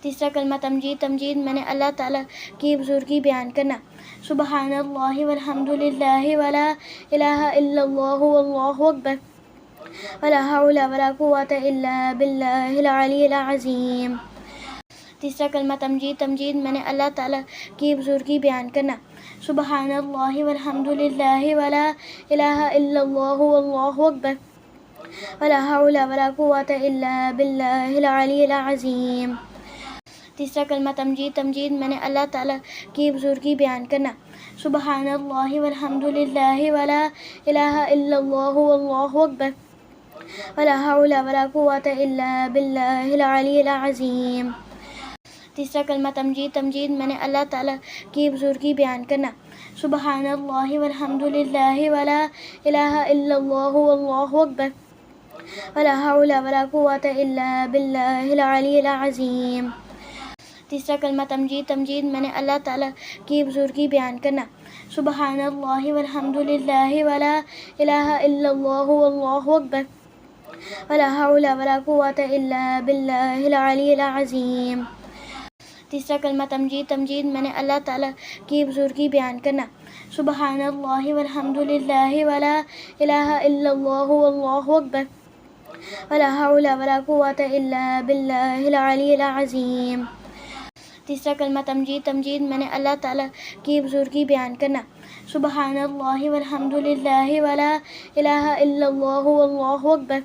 تیسرا کلمہ تمجید، تمجید میں نے اللہ تعالیٰ کی بزرگی بیان کرنا۔ سبحان اللہ والحمد للہ ولا الہ الا اللہ واللہ اکبر ولا حول ولا قوة الا باللہ العلی العظیم۔ تیسرا کلمہ تمجید، تمجید میں نے اللہ تعالیٰ کی بزرگی بیان کرنا۔ سبحان اللہ والحمد للہ ولا الہ الا اللہ واللہ اکبر ولا حول ولا قوة الا باللہ العلی العظیم۔ تیسرا کلمہ تمجید، تمجید میں نے اللہ تعالیٰ کی بزرگی بیان کرنا۔ سبحان اللہ والحمد للہ ولا الہ الا اللہ واللہ اکبر ولا حول ولا قوة الا باللہ العلی العظیم۔ تیسرا کلمہ تمجید، تمجید میں نے اللہ تعالیٰ کی بزرگی بیان کرنا۔ سبحان اللہ والحمد للہ ولا الہ الا اللہ واللہ اکبر ولا حول ولا قوة الا باللہ العلی العظیم۔ تیسرا کلمہ تمجید، تمجید میں نے اللہ تعالیٰ کی بزرگی بیان کرنا۔ سبحان اللہ والحمد للہ ولا الہ الا اللہ واللہ اکبر ولا حول ولا قوة الا باللہ العلی العظیم۔ تیسرا کلمہ تمجید، تمجید میں نے اللہ تعالیٰ کی بزرگی بیان کرنا۔ سبحان اللہ والحمد للہ ولا الہ الا اللہ واللہ اکبر ولا حول ولا قوة الا باللہ العلی العظیم۔ تیسرا کلمہ تمجید، تمجید میں نے اللہ تعالیٰ کی بزرگی بیان کرنا۔ سبحان اللہ والحمد للہ ولا الہ الا اللہ واللہ اکبر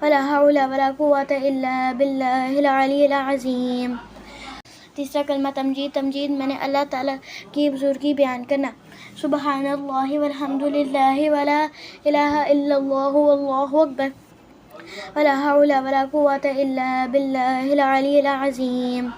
ولا حول ولا قوة الا باللہ العلی العظیم۔ تیسرا کلمہ تمجید، تمجید میں نے اللہ تعالیٰ کی بزرگی بیان کرنا۔ سبحان اللہ والحمد للہ ولا الہ الا اللہ واللہ اکبر ولا حول ولا قوة الا باللہ العلی العظیم۔